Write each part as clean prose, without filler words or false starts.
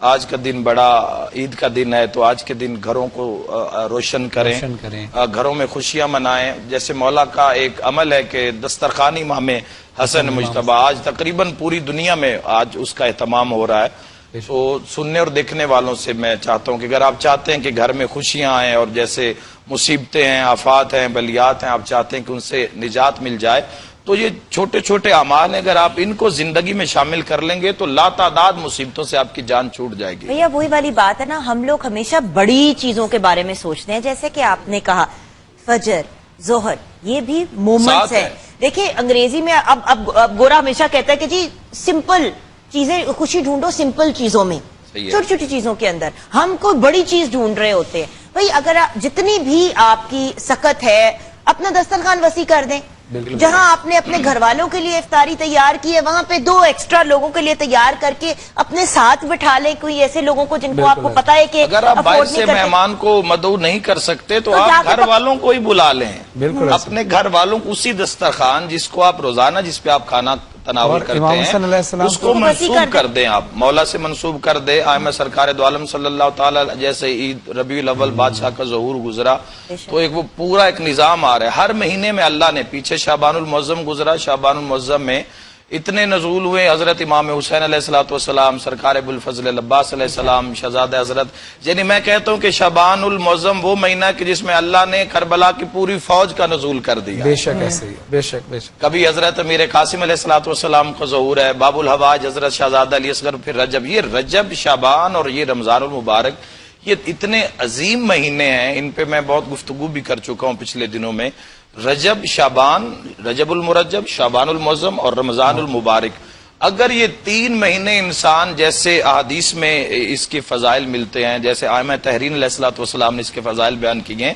آج کا دن بڑا عید کا دن ہے، تو آج کے دن گھروں کو روشن کریں، گھروں میں خوشیاں منائیں. جیسے مولا کا ایک عمل ہے کہ دسترخوان امام حسن مجتبی، آج تقریباً پوری دنیا میں آج اس کا اہتمام ہو رہا ہے. تو سننے اور دیکھنے والوں سے میں چاہتا ہوں کہ اگر آپ چاہتے ہیں کہ گھر میں خوشیاں آئیں اور جیسے مصیبتیں ہیں، آفات ہیں، بلیات ہیں، آپ چاہتے ہیں کہ ان سے نجات مل جائے، تو یہ چھوٹے چھوٹے اعمال ہیں، اگر آپ ان کو زندگی میں شامل کر لیں گے تو لا تعداد مصیبتوں سے آپ کی جان چھوٹ جائے گی. بھیا وہی والی بات ہے نا، ہم لوگ ہمیشہ بڑی چیزوں کے بارے میں سوچتے ہیں، جیسے کہ آپ نے کہا فجر، ظہر، یہ بھی مومنٹس ہیں. دیکھیں انگریزی میں اب گورا ہمیشہ کہتا ہے کہ جی سمپل چیزیں، خوشی ڈھونڈو سمپل چیزوں میں، چھوٹی چھوٹی چیزوں کے اندر. ہم کوئی بڑی چیز ڈھونڈ رہے ہوتے ہیں. بھائی اگر جتنی بھی آپ کی سکت ہے، اپنا دسترخوان وسیع کر دیں. جہاں آپ نے اپنے گھر والوں کے لیے افطاری تیار کی ہے، وہاں پہ 2 ایکسٹرا لوگوں کے لیے تیار کر کے اپنے ساتھ بٹھا لیں کوئی ایسے لوگوں کو جن کو آپ کو پتا ہے کہ اگر آپ باہر سے مہمان کو مدعو نہیں کر سکتے تو آپ گھر والوں کو ہی بلا لیں. اپنے گھر والوں کو اسی دسترخوان جس کو آپ روزانہ جس پہ آپ کھانا تناول کرتے ہیں اس کو منسوب کر دیں. آپ مولا سے منسوب کر دیں. آئمہ سرکار دو عالم صلی اللہ تعالی جیسے عید ربیع الاول بادشاہ کا ظہور گزرا تو وہ پورا ایک نظام آ رہا ہے. ہر مہینے میں اللہ نے، پیچھے شعبان المعظم گزرا، شعبان المعظم میں اتنے نزول ہوئے. حضرت امام حسین علیہ الصلوۃ والسلام، سرکار ابوالفضل العباس علیہ السلام، شہزادہ حضرت. یعنی میں کہتا ہوں کہ شعبان المعظم وہ مہینہ کہ جس میں اللہ نے کربلا کی پوری فوج کا نزول کر دیا. بے شک ایسے ہی، بے شک بے شک. کبھی حضرت امیر قاسم علیہ الصلوۃ والسلام کا ظہور ہے، باب الحواج حضرت شہزادہ علی اصغر، پھر رجب. یہ رجب، شعبان اور یہ رمضان المبارک، یہ اتنے عظیم مہینے ہیں. ان پہ میں بہت گفتگو بھی کر چکا ہوں پچھلے دنوں میں. رجب، شعبان، رجب المرجب، شعبان المعظم اور رمضان المبارک، اگر یہ 3 مہینے انسان، جیسے احادیث میں اس کے فضائل ملتے ہیں، جیسے آئمہ تحرین علیہ الصلوۃ والسلام نے اس کے فضائل بیان کیے ہیں،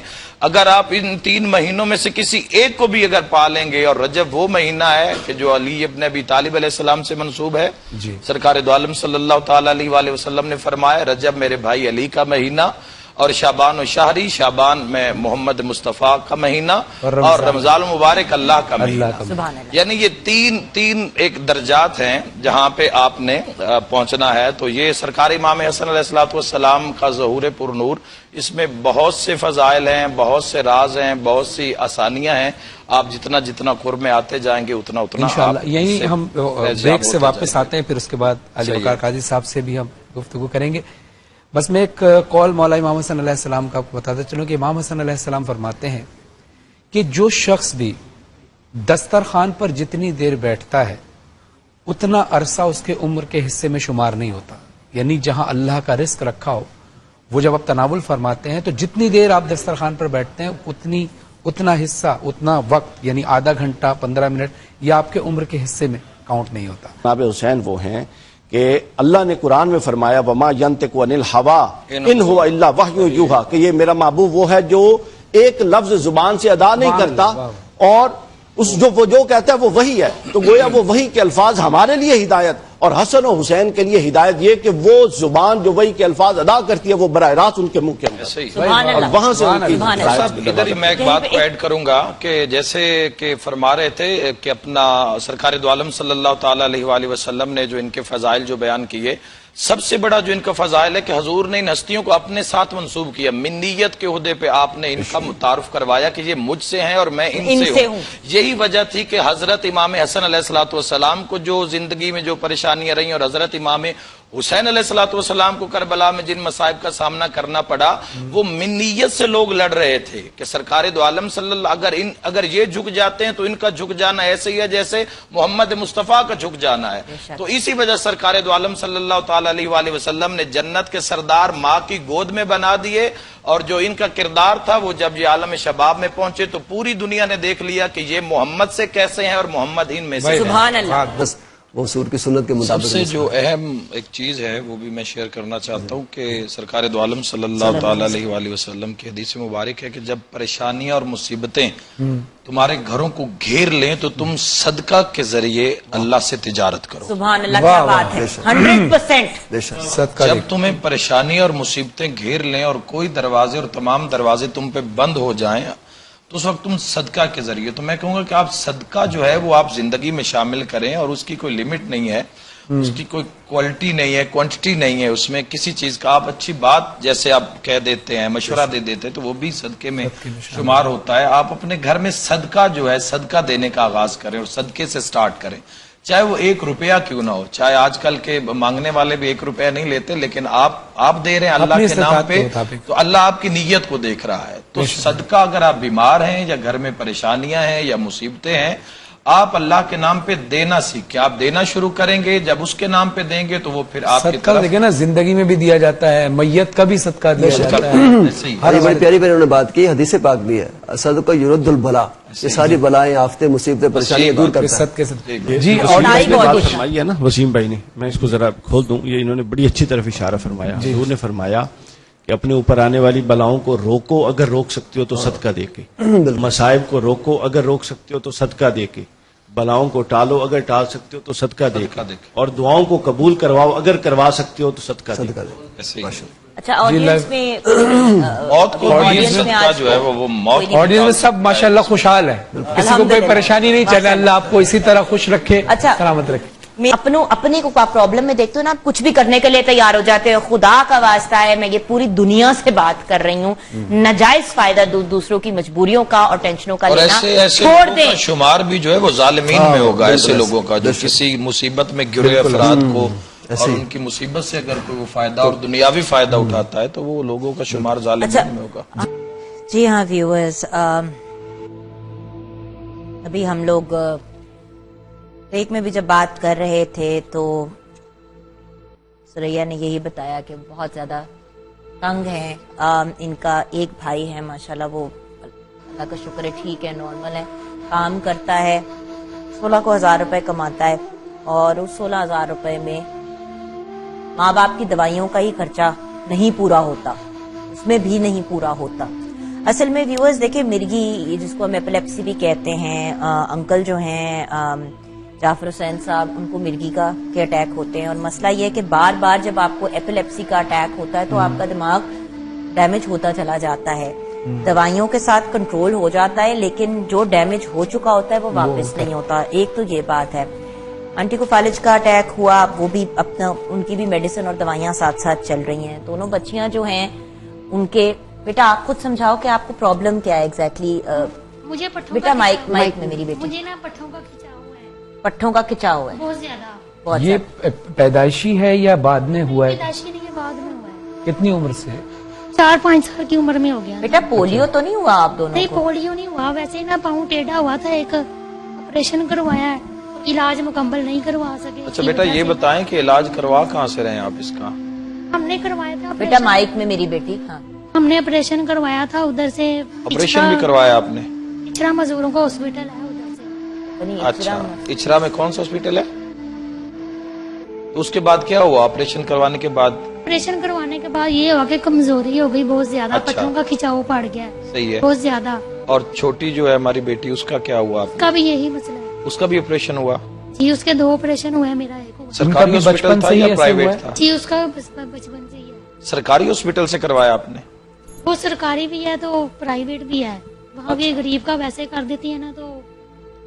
اگر آپ ان 3 مہینوں میں سے کسی ایک کو بھی اگر پا لیں گے، اور رجب وہ مہینہ ہے کہ جو علی ابن ابی طالب علیہ السلام سے منسوب ہے. سرکار دو عالم صلی اللہ تعالی علیہ وآلہ وسلم نے فرمایا رجب میرے بھائی علی کا مہینہ، اور شعبان و شہری، شعبان میں محمد مصطفیٰ کا مہینہ، اور رمضان المبارک اللہ کا مہینہ. یعنی یہ تین ایک درجات ہیں جہاں پہ آپ نے پہنچنا ہے. تو یہ سرکار امام حسن علیہ الصلوۃ والسلام کا ظہور پر نور، اس میں بہت سے فضائل ہیں، بہت سے راز ہیں، بہت سی آسانیاں ہیں. آپ جتنا قرب میں آتے جائیں گے اتنا انشاءاللہ. یہی ہم بریک سے واپس آتے ہیں، پھر اس کے بعد علی وقار قاضی صاحب سے بھی ہم گفتگو کریں گے. بس میں ایک قول مولا امام حسن علیہ السلام کا آپ کو بتاتا چلوں کہ امام حسن علیہ السلام فرماتے ہیں کہ جو شخص بھی دسترخوان پر جتنی دیر بیٹھتا ہے اتنا عرصہ اس کے عمر کے حصے میں شمار نہیں ہوتا. یعنی جہاں اللہ کا رزق رکھا ہو وہ جب آپ تناول فرماتے ہیں تو جتنی دیر آپ دسترخوان پر بیٹھتے ہیں اتنا حصہ، اتنا وقت، یعنی آدھا گھنٹہ 15 منٹ یہ آپ کے عمر کے حصے میں کاؤنٹ نہیں ہوتا. جناب حسین وہ ہیں کہ اللہ نے قرآن میں فرمایا وما ينطق عن الهوى ان هو الا وحی یوحی، کہ یہ میرا محبوب وہ ہے جو ایک لفظ زبان سے ادا نہیں کرتا اور وہ جو کہتا ہے وہ وحی ہے. تو گویا وہ وحی کے الفاظ ہمارے لیے ہدایت، اور حسن و حسین کے لیے ہدایت یہ کہ وہ زبان جو وحی کے الفاظ ادا کرتی ہے وہ براہ راست ان کے منہ کے اندر، اور وہاں سے ان کی ہدایت. ادھر ہی میں ایک بات کو ایڈ کروں گا کہ جیسے کہ فرما رہے تھے کہ اپنا سرکار دو عالم صلی اللہ تعالی علیہ وآلہ وسلم نے جو ان کے فضائل جو بیان کیے، سب سے بڑا جو ان کا فضائل ہے کہ حضور نے ان ہستیوں کو اپنے ساتھ منسوب کیا. منیت کے عہدے پہ آپ نے ان کا متعارف کروایا کہ یہ مجھ سے ہیں اور میں ان سے ہوں. یہی وجہ تھی کہ حضرت امام حسن علیہ الصلوۃ والسلام کو جو زندگی میں جو پریشانیاں رہیں اور حضرت امام حسین علیہ الصلوۃ والسلام کو کربلا میں جن مصائب کا سامنا کرنا پڑا، وہ منیت سے لوگ لڑ رہے تھے کہ سرکار دو عالم صلی اللہ اگر یہ جھک جاتے ہیں تو ان کا جھک جانا ایسے ہی ہے جیسے محمد مصطفیٰ کا جھک جانا ہے. تو اسی وجہ سرکار دو عالم صلی اللہ تعالی علیہ وآلہ وسلم نے جنت کے سردار ماں کی گود میں بنا دیے، اور جو ان کا کردار تھا وہ جب یہ عالم شباب میں پہنچے تو پوری دنیا نے دیکھ لیا کہ یہ محمد سے کیسے ہیں اور محمد ان میں سے. سبحان اللہ. وہ حضور کی سنت کے مطابق سب سے جو اہم ایک چیز ہے وہ بھی میں شیئر کرنا چاہتا ہوں کہ سرکار دو عالم صلی اللہ تعالی علیہ وآلہ وسلم کی حدیث مبارک ہے کہ جب پریشانیاں اور مصیبتیں تمہارے گھروں کو گھیر لیں تو تم صدقہ کے ذریعے اللہ سے تجارت کرو. سبحان اللہ، کیا بات ہے. 100%. جب تمہیں پریشانیاں اور مصیبتیں گھیر لیں اور کوئی دروازے اور تمام دروازے تم پہ بند ہو جائیں تو اس وقت تم صدقہ کے ذریعے، تو میں کہوں گا کہ آپ صدقہ جو ہے وہ آپ زندگی میں شامل کریں، اور اس کی کوئی لمٹ نہیں ہے. اس کی کوئی کوالٹی نہیں ہے، کوانٹٹی نہیں ہے، اس میں کسی چیز کا آپ اچھی بات جیسے آپ کہہ دیتے ہیں، مشورہ دے دیتے ہیں، تو وہ بھی صدقے میں شمار ہوتا ہے. آپ اپنے گھر میں صدقہ جو ہے صدقہ دینے کا آغاز کریں اور صدقے سے سٹارٹ کریں، چاہے وہ 1 روپیہ کیوں نہ ہو. چاہے آج کل کے مانگنے والے بھی 1 روپیہ نہیں لیتے، لیکن آپ دے رہے ہیں اللہ کے نام پہ، تو اللہ آپ کی نیت کو دیکھ رہا ہے. تو صدقہ اگر آپ بیمار ہیں یا گھر میں پریشانیاں ہیں یا مصیبتیں ہیں، آپ اللہ کے نام پہ دینا سیکھیں. آپ دینا شروع کریں گے، جب اس کے نام پہ دیں گے تو وہ پھر آپ کی طرف دیکھیں نا، زندگی میں بھی دیا جاتا ہے، میت کا بھی صدقہ دیا جاتا ہے. بڑی پیاری انہوں نے بات کی، حدیث پاک بھی ہے، صدقہ یرد البلا، یہ ساری بلائیں، آفتیں، مصیبتیں، پریشانیاں دور کرتا ہے. صدقے سے جی اور بات فرمائی ہے نا وسیم بھائی نے، میں اس کو ذرا کھول دوں. یہ انہوں نے بڑی اچھی طرف اشارہ فرمایا. حضور نے فرمایا کہ اپنے اوپر آنے والی بلاؤں کو روکو، اگر روک سکتے ہو تو صدقہ دے کے. مصائب کو روکو، اگر روک سکتے ہو تو صدقہ دے کے. بلاؤں کو ٹالو، اگر ٹال سکتے ہو تو صدقہ دے کے. اور دعاؤں کو قبول کرواؤ، اگر کروا سکتے ہو تو صدقہ دے کے. اچھا، آڈینس میں موت کو بھی صدقہ جو ہے وہ موت، آڈینس میں سب ماشاءاللہ خوشحال ہے، کسی کو کوئی پریشانی نہیں. چلے اللہ آپ کو اسی طرح خوش رکھے، سلامت رکھے. میں اپنے کو پرابلم میں دیکھتے ہو نا، کچھ بھی کرنے کے لیے تیار ہو جاتے ہو. خدا کا واسطہ ہے، میں یہ پوری دنیا سے بات کر رہی ہوں، ناجائز فائدہ دوسروں کی مجبوریوں کا اور ٹینشنوں کا لینا چھوڑ دیں. شمار بھی جو ہے وہ ظالمین میں ہوگا، ایسے لوگوں کا جو کسی مصیبت میں گرے افراد کو اور ان کی مصیبت سے اگر کوئی فائدہ اور دنیاوی فائدہ اٹھاتا ہے تو وہ لوگوں کا شمار ظالمین میں ہوگا. جی ہاں ویورز، ابھی ہم لوگ بریک میں بھی جب بات کر رہے تھے تو سریا نے یہی بتایا کہ بہت زیادہ تنگ ہیں. ان کا ایک بھائی ہے ماشاءاللہ، وہ اللہ کا شکر ہے ٹھیک ہے، نارمل ہے، کام کرتا ہے، 16,000 روپے کماتا ہے، اور اس 16,000 روپے میں ماں باپ کی دوائیوں کا ہی خرچہ نہیں پورا ہوتا، اس میں بھی نہیں پورا ہوتا. اصل میں ویورز دیکھیں، مرگی جس کو ہم ایپیلیپسی بھی کہتے ہیں، انکل جو ہیں جعفر حسین صاحب، ان کو مرگی کا کے اٹیک ہوتے ہیں، اور مسئلہ یہ ہے کہ بار بار جب آپ کو ایپیلیپسی کا اٹیک ہوتا ہے تو آپ کا دماغ ڈیمیج ہوتا چلا جاتا ہے. دوائیوں کے ساتھ کنٹرول ہو جاتا ہے، لیکن جو ڈیمیج ہو چکا ہوتا ہے وہ واپس نہیں ہوتا. ایک تو یہ بات ہے. آنٹی کو فالج کا اٹیک ہوا، وہ بھی اپنا، ان کی بھی میڈیسن اور دوائیاں ساتھ ساتھ چل رہی ہیں. دونوں بچیاں جو ہیں ان کے، بیٹا آپ خود سمجھاؤ کہ آپ کو پرابلم کیا ہے ایگزیکٹلی. مجھے بیٹا مائک میں میری بیٹی، مجھے نا پٹھوں کا کھچاؤ ہے، پٹھوں کا کھچاؤ ہے بہت زیادہ. بہت یہ پیدائشی ہے یا بعد میں ہوا ہے؟ پیدائشی نہیں ہے، بعد میں ہوا ہے. کتنی عمر سے؟ 4-5 سال کی عمر میں ہو گیا. بیٹا پولیو تو نہیں ہوا آپ دونوں نہیں، کو؟ پولیو نہیں ہوا، ویسے ہی نا پاؤں ٹیڑھا ہوا تھا، ایک آپریشن کروایا ہے، علاج مکمل نہیں کروا سکے. اچھا بیٹا یہ بتائیں کہ علاج کروا کہاں سے رہے ہیں آپ اس کا؟ ہم نے کروایا تھا بیٹا مائک میں میری بیٹی. ہاں، ہم نے آپریشن کروایا تھا ادھر سے. آپریشن بھی کروایا آپ نے؟ اچھرا مزدوروں کا ہاسپٹل ہے ادھر سے. اچھا، اچرا میں کون سا ہاسپٹل ہے؟ تو اس کے بعد کیا ہوا آپریشن کروانے کے بعد؟ آپریشن کروانے کے بعد یہ ہوا کہ کمزوری ہو گئی بہت زیادہ، اچھا. پٹھوں کا کھچاؤ پڑ گیا صحیح ہے. بہت زیادہ. اور چھوٹی جو ہے ہماری بیٹی، اس کا کیا ہوا؟ اس کا بھی یہی مسئلہ ہے اس کا بھی آپریشن ہوا؟ جی، اس کے 2 آپریشن ہوئے، میرا ایک ہوا. سرکاری ہاسپٹل تھا یا پرائیویٹ تھا؟ جی، اس کا بچپن سے ہی ہے. سرکاری ہاسپٹل سے کروایا آپ نے؟ وہ سرکاری بھی ہے تو پرائیویٹ بھی ہے، وہاں بھی غریب کا ویسے کر دیتی ہے نا. تو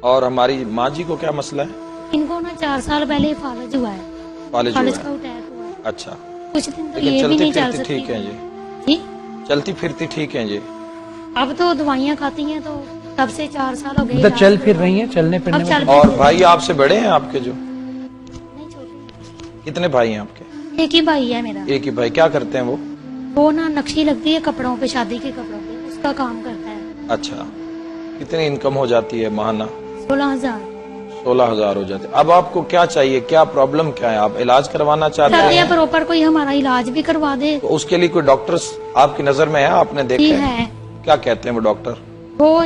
اور ہماری ماں جی کو کیا مسئلہ ہے؟ ان کو نا 4 سال پہلے فالج ہوا ہے، فالج فالج ہوا کا ہے. اٹیک ہوا ہے. اچھا، کچھ دن تو لیکن یہ بھی چلتی نہیں چل پھرتی سکتی. ٹھیک ہے جی؟ جی، چلتی پھرتی ٹھیک ہے جی؟ اب تو دوائیاں کھاتی ہیں، تو تب سے 4 سال ہو گئے. مطلب چل پھر رہی ہیں، چلنے پھرنے اب میں؟ چل اور بھائی آپ سے بڑے ہیں آپ کے جو؟ نہیں، چھوٹے. کتنے بھائی ہیں آپ کے؟ ایک ہی بھائی ہے میرا. ایک ہی بھائی. کیا کرتے ہیں وہ؟ وہ نا نقشی لگتی ہے کپڑوں پہ، شادی کے کپڑوں پہ، اس کا کام کرتا ہے. اچھا، کتنی انکم ہو جاتی ہے ماہانہ؟ 16,000. 16,000 ہو جاتے. اب آپ کو کیا چاہیے؟ کیا پرابلم کیا ہے؟ آپ علاج کروانا چاہتے چاہتے ہیں؟ ہیں پراپر کوئی ہمارا علاج بھی کروا دے. تو اس کے لیے کوئی ڈاکٹر آپ کی نظر میں ہے؟ آپ نے جی دیکھا ہے؟ ہے، کیا کہتے ہیں وہ ڈاکٹر؟ وہ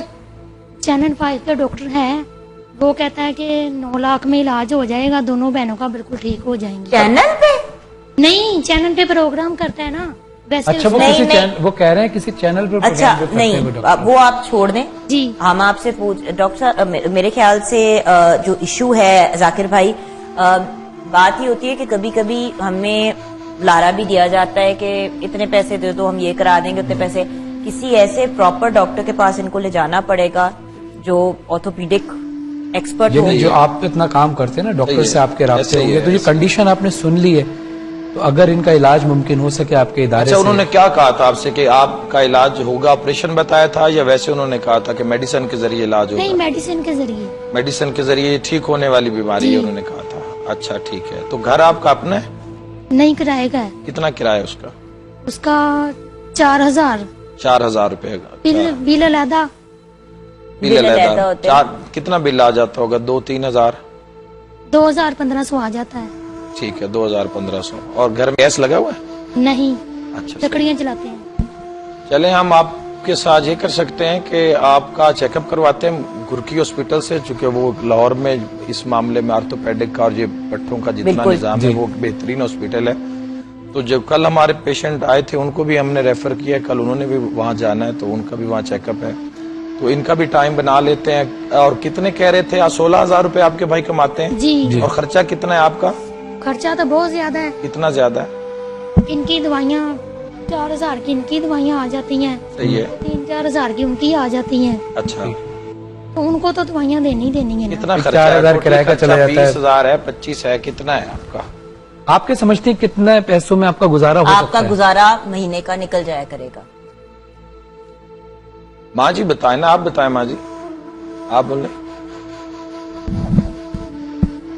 چینل 5 کا ڈاکٹر ہے. وہ کہتا ہے کہ 9 لاکھ میں علاج ہو جائے گا، دونوں بہنوں کا بالکل ٹھیک ہو جائیں گے. چینل پہ؟ نہیں، چینل پہ پروگرام کرتا ہے نا ویسے. اچھا، وہ کسی وہ کہہ رہے ہیں کسی چینل پر اچھا نہیں، وہ آپ چھوڑ دیں. جی، ہم آپ سے ڈاکٹر صاحب، میرے خیال سے جو ایشو ہے ذاکر بھائی، بات یہ ہوتی ہے کہ کبھی کبھی ہمیں لارا بھی دیا جاتا ہے کہ اتنے پیسے دے دو، ہم یہ کرا دیں گے، اتنے پیسے. کسی ایسے پراپر ڈاکٹر کے پاس ان کو لے جانا پڑے گا جو آرتھوپیڈک ایکسپرٹ جو آپ اتنا کام کرتے ہیں نا، ڈاکٹر سے آپ کے رابطے ہوں گے، تو یہ کنڈیشن آپ نے سن لی ہے، تو اگر ان کا علاج ممکن ہو سکے آپ کے ادارے اچھا سے. انہوں نے کیا کہا تھا آپ سے کہ آپ کا علاج ہوگا، آپریشن بتایا تھا یا ویسے انہوں نے کہا تھا کہ میڈیسن کے ذریعے علاج نہیں، ہوگا؟ میڈیسن کے ذریعے. میڈیسن کے ذریعے یہ ٹھیک ہونے والی بیماری ہے انہوں نے کہا تھا. اچھا ٹھیک ہے. تو گھر آپ کا اپنا ہے؟ نہیں، کرائے کا ہے. کتنا کرایہ اس کا؟ اس کا 4000. 4000 روپے کا بل علیحدہ. بل علیحدہ. کتنا بل آ جاتا ہوگا؟ 2-3 ہزار؟ 2500 آ جاتا ہے. ٹھیک ہے، 2500. اور گھر میں گیس لگا ہوا ہے؟ نہیں، اچھا لکڑیاں جلاتے ہیں. چلیں ہم آپ کے ساتھ یہ کر سکتے ہیں کہ آپ کا چیک اپ کرواتے ہیں گرکی ہاسپٹل سے، چونکہ وہ لاہور میں اس معاملے میں آرتھوپیڈک کا اور یہ پٹھوں کا جتنا نظام ہے وہ بہترین ہاسپٹل ہے. تو جب کل ہمارے پیشنٹ آئے تھے ان کو بھی ہم نے ریفر کیا، کل انہوں نے بھی وہاں جانا ہے تو ان کا بھی وہاں چیک اپ ہے، تو ان کا بھی ٹائم بنا لیتے ہیں. اور کتنے کہہ رہے تھے؟ 16,000 روپے آپ کے بھائی کماتے ہیں؟ جی. اور خرچہ کتنا ہے آپ کا؟ خرچہ تو بہت زیادہ ہے. کتنا زیادہ ہے؟ ان کی دوائیاں 4000 کی ان کی دوائیاں آ جاتی ہیں. صحیح ہے. 3-4 ہزار کی ان کی آ جاتی ہیں. اچھا، تو ان کو تو دوائیاں دینی ہیں. کتنا خرچہ ہے؟ 4,000 کرایہ کا چلا جاتا ہے. 20,000 ہے، 25 ہے، کتنا ہے آپ کا؟ آپ کے سمجھتے ہیں کتنے پیسوں میں آپ کا گزارا ہو آپ سکتا کا ہے؟ گزارا مہینے کا نکل جایا کرے گا؟ ماں جی بتائیں نا، آپ بتائیں ماں جی، آپ بولیں.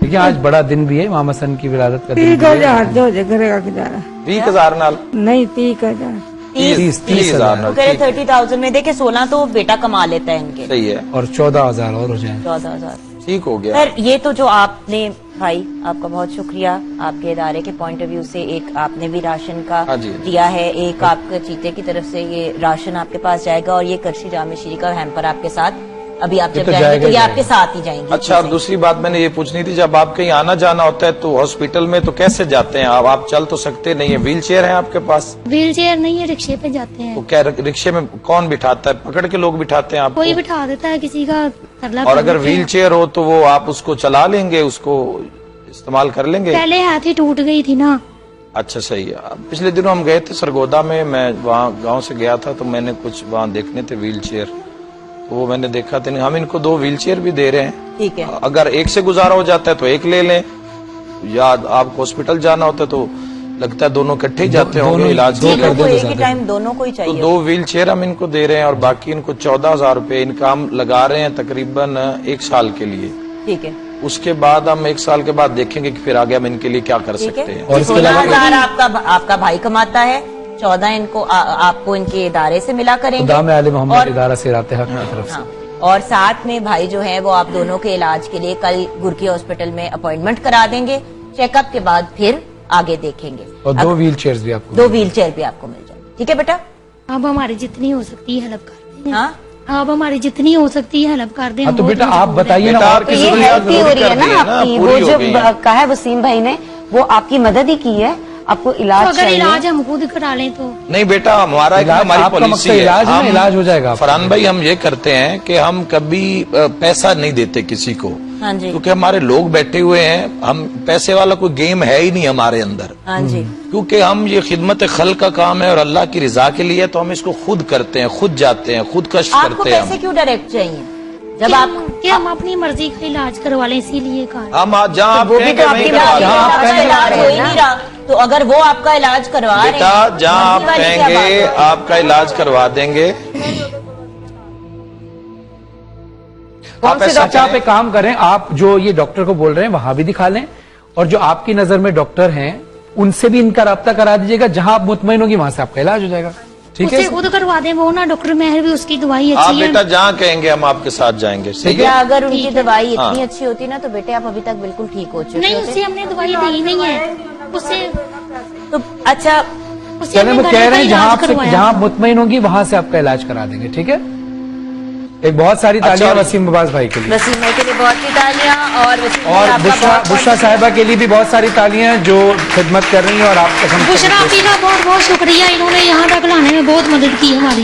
دیکھیں آج بڑا دن بھی ہے، امام حسن کی ولادت کا دن بھی ہے. 30,000 جو گھر کا گزارا. 20,000 نال نہیں 30,000. 30,000 نال. 30,000 میں دیکھیں 16 تو بیٹا کما لیتا ہے ان کے، صحیح ہے، اور 14,000 اور ہو جائیں. 14,000. ٹھیک ہو گیا. سر یہ تو جو آپ نے بھائی، آپ کا بہت شکریہ. آپ کے ادارے کے پوائنٹ آف ویو سے ایک آپ نے بھی راشن کا ہاں جی. دیا ہے، ایک آپ کے چیتے کی طرف سے یہ راشن آپ کے پاس جائے گا، اور یہ کرشی جامع شیری کا ہیمپر آپ کے ساتھ ابھی آپ یہ جب تو جائیں جائے گے گا تو یہ ہی آپ کے ساتھ ہی جائیں گے. اچھا، اور دوسری بات میں نے یہ پوچھنی تھی، جب آپ کہیں آنا جانا ہوتا ہے تو ہاسپٹل میں تو کیسے جاتے ہیں آپ چل تو سکتے نہیں ہیں، ویل چیئر ہے آپ کے پاس؟ ویل چیئر نہیں ہے، رکشے پہ جاتے ہیں. تو کیا رکشے میں کون بٹھاتا ہے؟ پکڑ کے لوگ بٹھاتے ہیں آپ کو؟ کوئی بٹھا دیتا ہے، کسی کا ترلا اور کر اگر دیتے ہیں. ویل چیئر ہو تو وہ آپ اس کو چلا لیں گے، اس کو استعمال کر لیں گے؟ پہلے ہاتھ ہی ٹوٹ گئی تھی نا. اچھا صحیح ہے. پچھلے دنوں ہم گئے تھے سرگودا میں وہاں گاؤں سے گیا تھا تو میں نے کچھ وہاں دیکھنے تھے ویل چیئر، تو وہ میں نے دیکھا تھا. ہم ان کو 2 ویل چیئر بھی دے رہے ہیں. ٹھیک ہے. اگر ایک سے گزارا ہو جاتا ہے تو ایک لے لیں، یا آپ کو ہاسپٹل جانا ہوتا ہے تو لگتا ہے دونوں کٹھے ہی جاتے ہوں گے علاج کے دونوں لیے. کو ایک ہی ٹائم دونوں کو ہی تو چاہیے. 2 ویل چیئر ہم ان کو دے رہے ہیں اور باقی ان کو 14,000 روپے ان کا ہم لگا رہے ہیں تقریباً 1 سال کے لیے. ٹھیک ہے. اس کے بعد ہم 1 سال کے بعد دیکھیں گے کہ پھر آگے ہم ان کے لیے کیا کر ٹھیک سکتے ہے. ہیں. اور اس کے علاوہ 16,000 آپ کا بھائی کماتا ہے، 14 ان کو آپ کو ان کے ادارے سے ملا کریں گے. خدا میں عالم محمد ادارہ سے رات حق کی طرف سے. ہاں. اور ساتھ میں بھائی جو ہے وہ آپ دونوں کے علاج کے لیے کل گرکی ہاسپٹل میں اپوائنٹمنٹ کرا دیں گے. چیک اپ کے بعد پھر آگے دیکھیں گے. اور 2 ویل چیئرز بھی آپ کو 2 ویل چیئر بھی آپ کو مل جائیں گے. ٹھیک ہے بیٹا؟ اب ہماری جتنی ہو سکتی ہے ہیلپ کر دیں. ہاں اب ہماری جتنی ہو سکتی ہے ہیلپ کر دیں. ہاں تو بیٹا آپ بتائیے نا. بیٹا اور آپ کی یہ ضروریات ہیلپ ہی ہو پوری رہی ہے کر نا دی آپ کی، پوری وہ ہو جو گئی ہیں. کہا ہے وسیم بھائی نے، وہ آپ کی مدد ہی کی ہے. آپ کو علاج اگر چاہیے. علاج ہم خود کرا لیں تو نہیں بیٹا، ہمارا ایک علاج- ہماری آپ کا پالیسی مقصد ہے. علاج ہے نا، ہم- علاج ہو جائے گا آپ کا. فرحان بھائی ہم یہ کرتے ہیں کہ ہم کبھی پیسہ نہیں دیتے کسی کو، ہاں جی. کیونکہ ہمارے لوگ بیٹھے ہوئے ہیں. ہم پیسے والا کوئی گیم ہے ہی نہیں ہمارے اندر، ہاں جی. کیونکہ ہم یہ خدمت خلق کا کام ہے اور اللہ کی رضا کے لیے، تو ہم اس کو خود کرتے ہیں، خود جاتے ہیں، خود کشف آپ کو کرتے ہیں. پیسے کیوں ڈائریکٹ چاہیے جب آپ کہ ہم اپنی مرضی کا علاج کروا لیں، اسی لیے کہا. ہم جہاں آپ وہ بھی کہیں تو گے آپ وہیں کی کروا مرضی دیں. ہے، جہاں آپ کا کہیں علاج ہو ہی نہیں رہا، تو اگر وہ آپ کا علاج کروا رہے بیٹا ہیں، جہاں آپ مرضی والی کہیں کیا بات گے ہے؟ آپ کا علاج کروا دیں گے. کون آپ سے ایسا ڈاکٹر آپ کریں. ایک کام کریں، آپ جو یہ ڈاکٹر کو بول رہے ہیں وہاں بھی دکھا لیں، اور جو آپ کی نظر میں ڈاکٹر ہیں ان سے بھی ان کا رابطہ کرا دیجیے گا. جہاں آپ مطمئن ہوگی وہاں سے آپ کا علاج ہو جائے گا. ٹھیک ہے؟ اسے خود کروا دیں. وہ نا ڈاکٹر مہر بھی، اس کی دوائی آپ اچھی ہے. بیٹا جہاں کہیں گے ہم آپ کے ساتھ جائیں گے. ٹھیک ہے. یا اگر ان کی دوائی اتنی ہاں. اچھی ہوتی نا تو بیٹے آپ ابھی تک بالکل ٹھیک ہو چکے نہیں، ہوتے. اسے ہم نے دوائی دی نہیں ہے. اسے تو اچھا چلیں وہ کہہ رہے ہیں جہاں آپ سے کروایا. جہاں مطمئن ہوگی وہاں سے آپ کا علاج کرا دیں گے. ٹھیک ہے؟ ایک بہت ساری تالیاں اچھا. وسیم عباس بھائی کے لیے، وسیم بھائی کے لیے بہت سی تالیاں، اور وسیم بھائی اور آپ کا بہت بشرا صاحبہ کے لیے بھی بہت ساری تالیاں جو خدمت کر رہی ہیں. اور آپ بشرا آپ کا بہت بہت شکریہ، انہوں نے یہاں تک لانے میں بہت مدد کی ہماری.